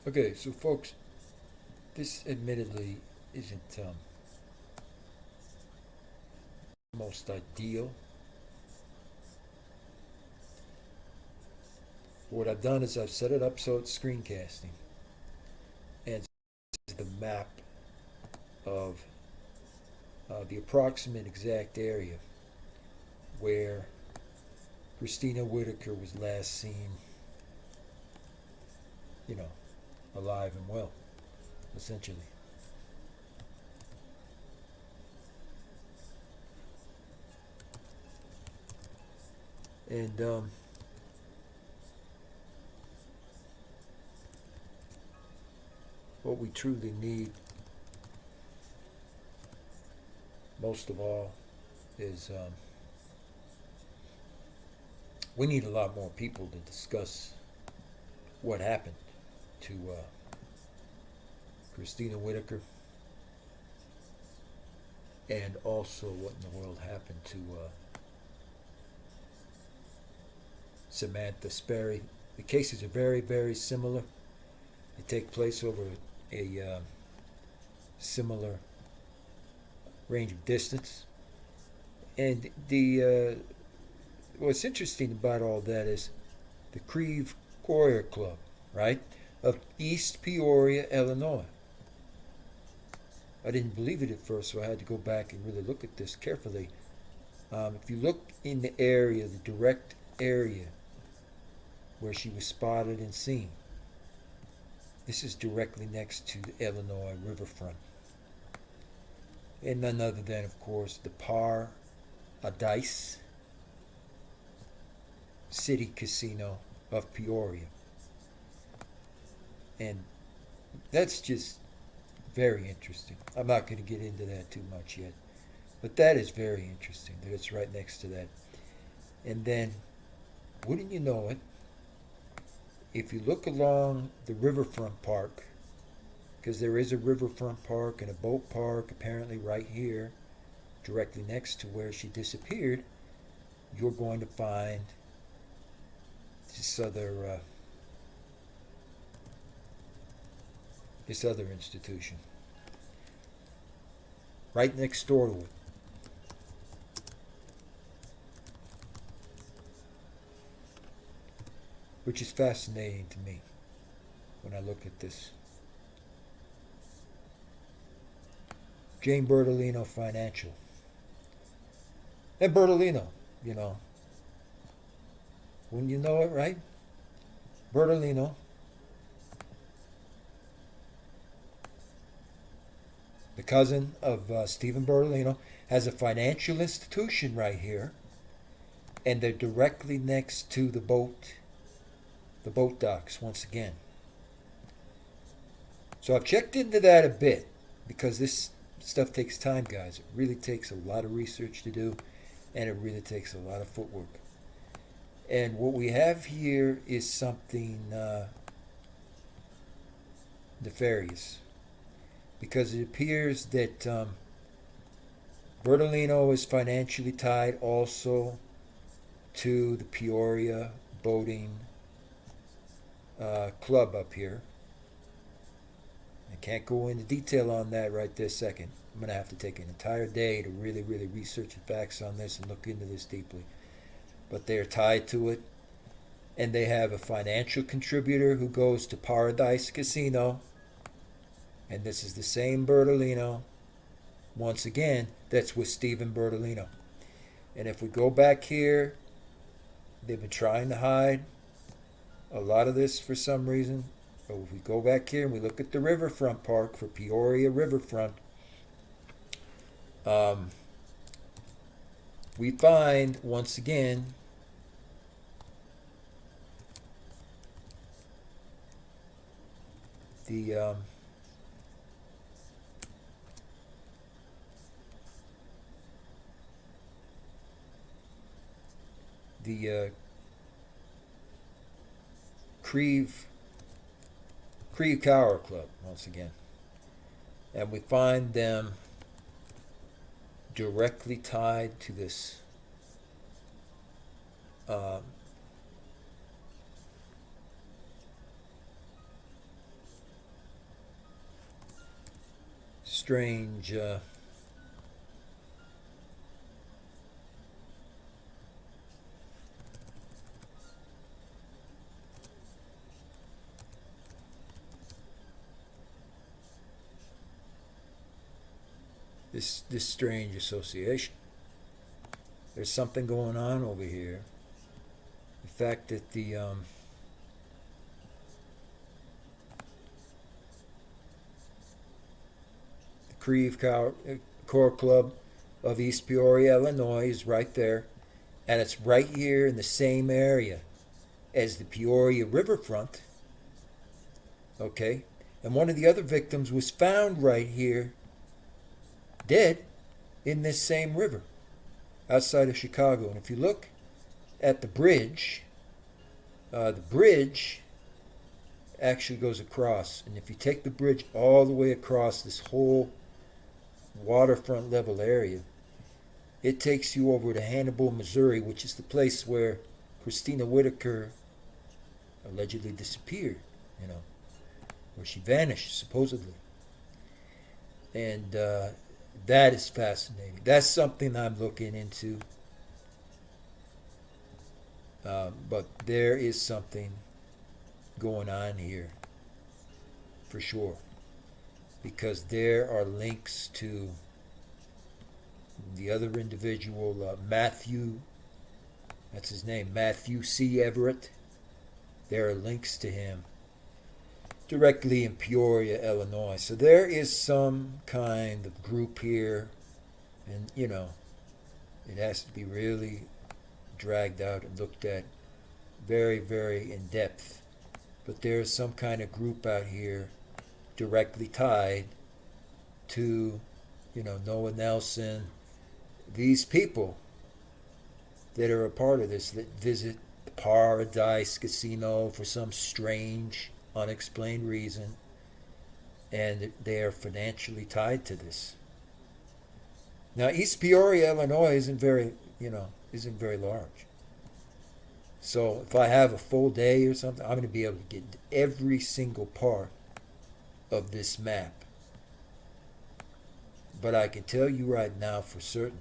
Okay, so folks, this admittedly isn't most ideal. What I've done is I've set it up so it's screencasting, and this is the map of the approximate exact area where Christina Whittaker was last seen, you know, alive and well, essentially. And what we truly need, most of all, is we need a lot more people to discuss what happened to Christina Whittaker, and also what in the world happened to Samantha Sperry. The cases are very, very similar. They take place over a similar range of distance. And the what's interesting about all that is the Creve Coeur Club, right, of East Peoria, Illinois. I didn't believe it at first, so I had to go back and really look at this carefully. If you look in the area, the direct area where she was spotted and seen, this is directly next to the Illinois riverfront. And none other than, of course, the Paradise City Casino of Peoria. And that's just very interesting. I'm not going to get into that too much yet. But that is very interesting that it's right next to that. And then, wouldn't you know it, if you look along the riverfront park, because there is a riverfront park and a boat park apparently right here, directly next to where she disappeared, you're going to find this other institution right next door to it. Which is fascinating to me when I look at this. Jane Bertolino Financial. And Bertolino, you know, wouldn't you know it, right? Bertolino, the cousin of Stephen Bertolino, has a financial institution right here, and they're directly next to the boat docks once again. So I've checked into that a bit because this stuff takes time, guys. It really takes a lot of research to do, and it really takes a lot of footwork. And what we have here is something nefarious because it appears that Bertolino is financially tied also to the Peoria boating club up here. I can't go into detail on that right this second. I'm going to have to take an entire day to really, really research the facts on this and look into this deeply. But they're tied to it. And they have a financial contributor who goes to Paradise Casino. And this is the same Bertolino, once again, that's with Stephen Bertolino. And if we go back here, they've been trying to hide a lot of this for some reason. But if we go back here and we look at the riverfront park for Peoria Riverfront, we find once again the Creve Coeur Club once again, and we find them directly tied to this strange this strange association. There's something going on over here. The fact that the Creve Coeur Club of East Peoria, Illinois is right there, and it's right here in the same area as the Peoria riverfront. Okay, and one of the other victims was found right here, dead, in this same river outside of Chicago. And if you look at the bridge actually goes across. And if you take the bridge all the way across this whole waterfront level area, it takes you over to Hannibal, Misourri, which is the place where Christina Whittaker allegedly disappeared, where she vanished, supposedly. And that is fascinating. That's something I'm looking into. But there is something going on here, for sure. Because there are links to the other individual, Matthew, that's his name, Matthew C. Everett. There are links to him directly in Peoria, Illinois. So there is some kind of group here, and it has to be really dragged out and looked at very, very in depth. But there's some kind of group out here directly tied to, Noah Nelson, these people that are a part of this, that visit the Paradise Casino for some strange, unexplained reason, and they are financially tied to this. Now, East Peoria, Illinois isn't very large. So if I have a full day or something, I'm going to be able to get into every single part of this map. But I can tell you right now for certain,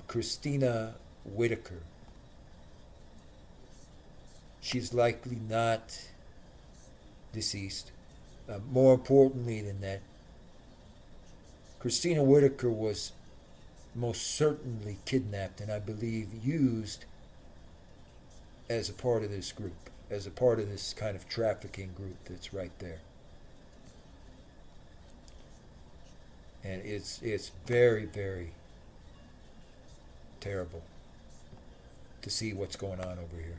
Christina Whittaker, she's likely not deceased. More importantly than that, Christina Whittaker was most certainly kidnapped, and I believe used as a part of this group, as a part of this kind of trafficking group that's right there. And it's very, very terrible to see what's going on over here.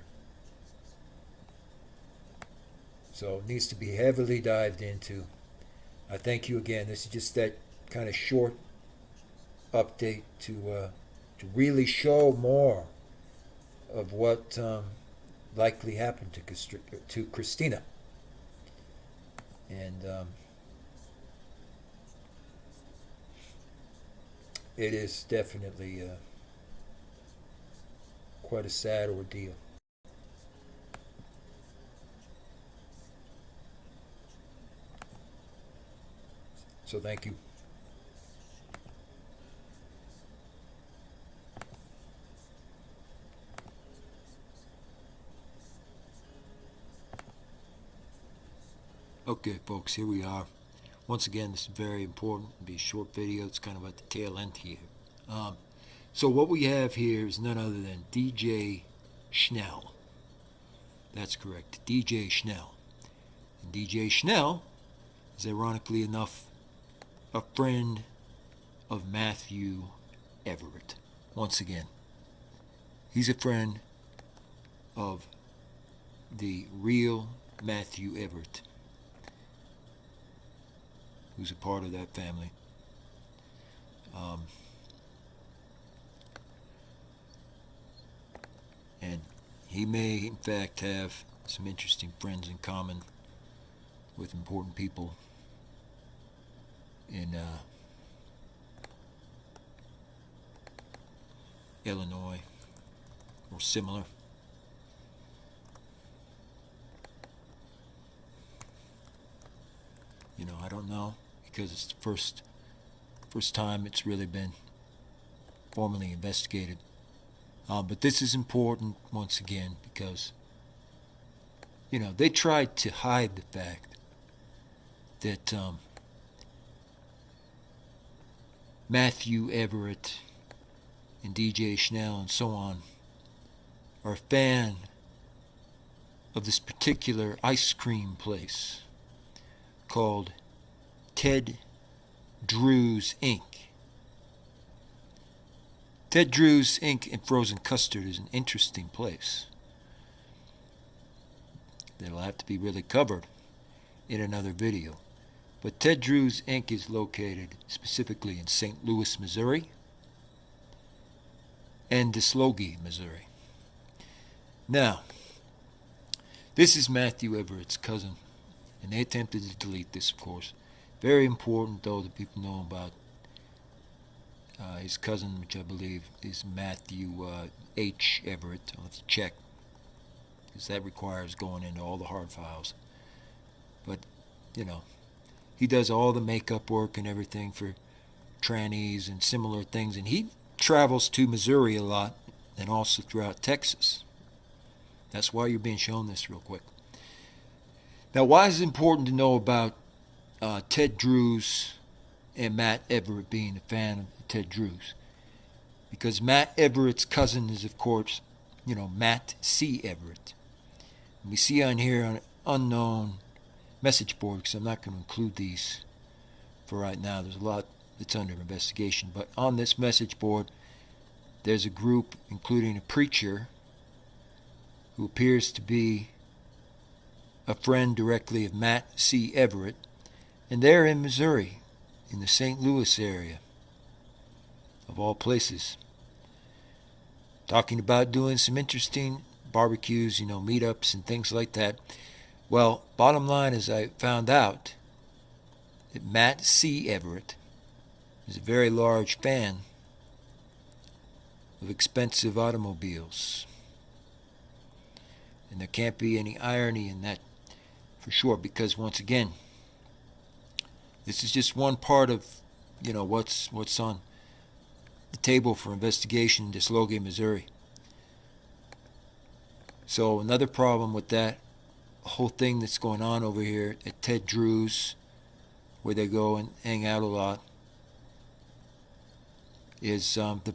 So it needs to be heavily dived into. I thank you again. This is just that kind of short update to really show more of what likely happened to Christina. And it is definitely quite a sad ordeal. So thank you. Okay, folks, here we are. Once again, this is very important. It'll be a short video. It's kind of at the tail end here. So what we have here is none other than DJ Schnell. That's correct, DJ Schnell. And DJ Schnell is, ironically enough, a friend of Matthew Everett. Once again, he's a friend of the real Matthew Everett, who's a part of that family. And he may, in fact, have some interesting friends in common with important people in Illinois, or similar. I don't know. because it's the first time it's really been formally investigated. But this is important once again because, they tried to hide the fact that Matthew Everett and DJ Schnell and so on are a fan of this particular ice cream place called Ted Drew's Inc. Ted Drew's Inc. in Frozen Custard is an interesting place. That'll have to be really covered in another video. But Ted Drew's Inc. is located specifically in St. Louis, Missouri, and Dislogi, Missouri. Now, this is Matthew Everett's cousin, and they attempted to delete this, of course. Very important, though, that people know about his cousin, which I believe is Matthew H. Everett. I'll have to check, because that requires going into all the hard files. But, he does all the makeup work and everything for trannies and similar things, and he travels to Missouri a lot and also throughout Texas. That's why you're being shown this real quick. Now, why is it important to know about Ted Drew's and Matt Everett being a fan of Ted Drew's? Because Matt Everett's cousin is, of course, Matt C. Everett. And we see on here an unknown message board, because I'm not going to include these for right now. There's a lot that's under investigation. But on this message board, there's a group, including a preacher, who appears to be a friend directly of Matt C. Everett, and they're in Missouri, in the St. Louis area, of all places, talking about doing some interesting barbecues, meetups and things like that. Well, bottom line is I found out that Matt C. Everett is a very large fan of expensive automobiles. And there can't be any irony in that for sure, because once again, this is just one part of, what's on the table for investigation in Dislogi, Missouri. So another problem with that whole thing that's going on over here at Ted Drew's, where they go and hang out a lot, is the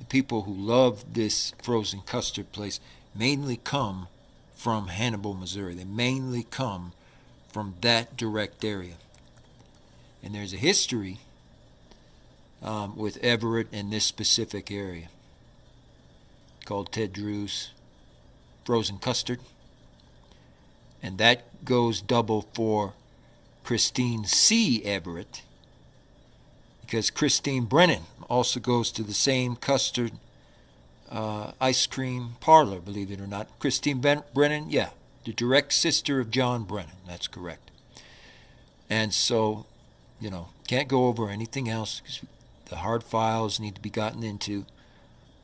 people who love this frozen custard place mainly come from Hannibal, Missouri. They mainly come from that direct area. And there's a history with Everett in this specific area called Ted Drew's Frozen Custard. And that goes double for Christine C. Everett, because Christine Brennan also goes to the same custard ice cream parlor, believe it or not. Christine Brennan, yeah, the direct sister of John Brennan, that's correct. And so, can't go over anything else because the hard files need to be gotten into,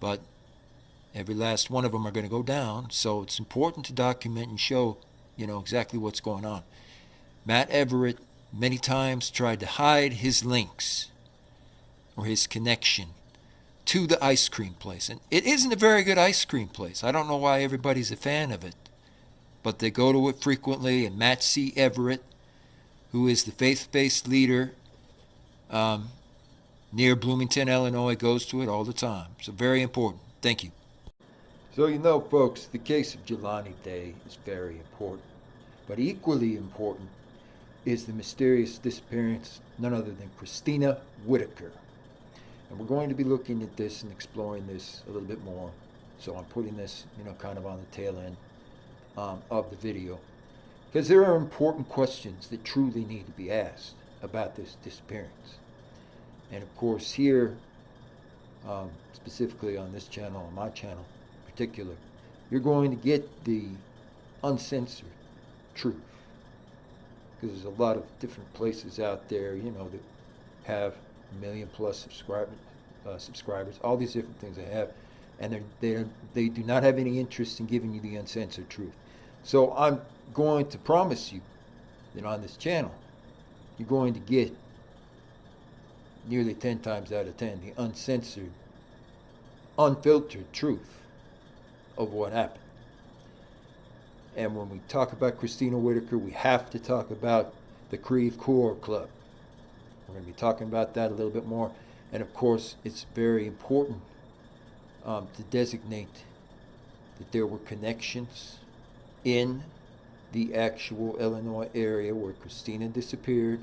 but every last one of them are going to go down, so it's important to document and show, exactly what's going on. Matt Everett many times tried to hide his links or his connection to the ice cream place. And it isn't a very good ice cream place. I don't know why everybody's a fan of it, but they go to it frequently. And Matt C. Everett, who is the faith-based leader near Bloomington, Illinois, goes to it all the time. So very important. Thank you. So folks, the case of Jelani Day is very important. But equally important is the mysterious disappearance, none other than Christina Whittaker. And we're going to be looking at this and exploring this a little bit more. So I'm putting this, kind of on the tail end of the video. Because there are important questions that truly need to be asked about this disappearance. And of course here, specifically on this channel, on my channel in particular, you're going to get the uncensored truth. Because there's a lot of different places out there, that have 1 million plus subscribers, all these different things they have, and they do not have any interest in giving you the uncensored truth. So I'm going to promise you that on this channel, you're going to get nearly 10 times out of 10 the uncensored, unfiltered truth of what happened. And when we talk about Christina Whittaker, we have to talk about the Creve Coeur Club. We're going to be talking about that a little bit more. And of course, it's very important to designate that there were connections in the actual Illinois area where Christina disappeared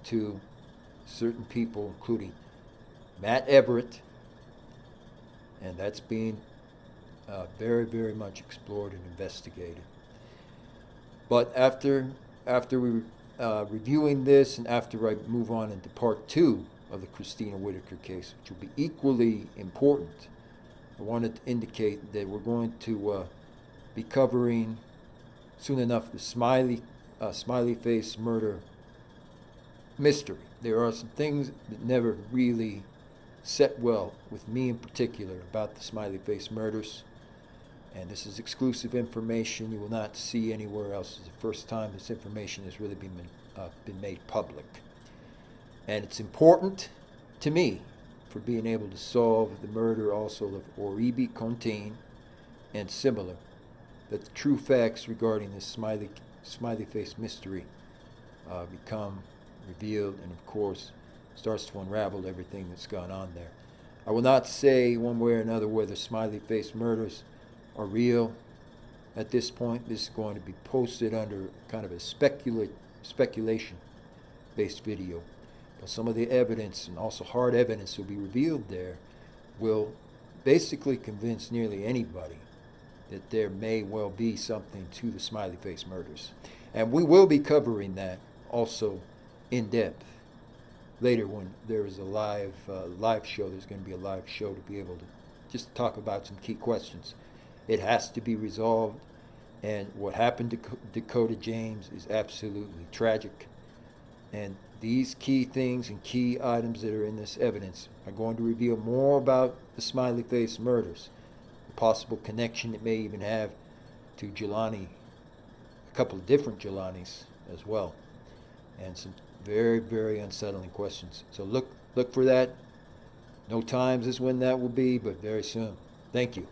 to certain people, including Matt Everett, and that's being very, very much explored and investigated. But after we reviewing this, and after I move on into part 2 of the Christina Whittaker case, which will be equally important, I wanted to indicate that we're going to be covering soon enough the smiley face murder mystery. There are some things that never really set well with me in particular about the smiley face murders, and this is exclusive information you will not see anywhere else. It's the first time this information has really been made public, and it's important to me for being able to solve the murder also of Oribi Kontein and similar, that the true facts regarding this smiley face mystery become revealed, and of course starts to unravel everything that's gone on there. I will not say one way or another whether smiley face murders are real at this point. This is going to be posted under kind of a speculation based video, but some of the evidence and also hard evidence will be revealed there will basically convince nearly anybody that there may well be something to the smiley face murders. And we will be covering that also in depth later when there is a live show. There's going to be a live show to be able to just talk about some key questions. It has to be resolved, and what happened to Dakota James is absolutely tragic. And these key things and key items that are in this evidence are going to reveal more about the smiley face murders, the possible connection it may even have to Jelani, a couple of different Jelanis as well, and some very, very unsettling questions. So look for that. No times is when that will be, but very soon. Thank you.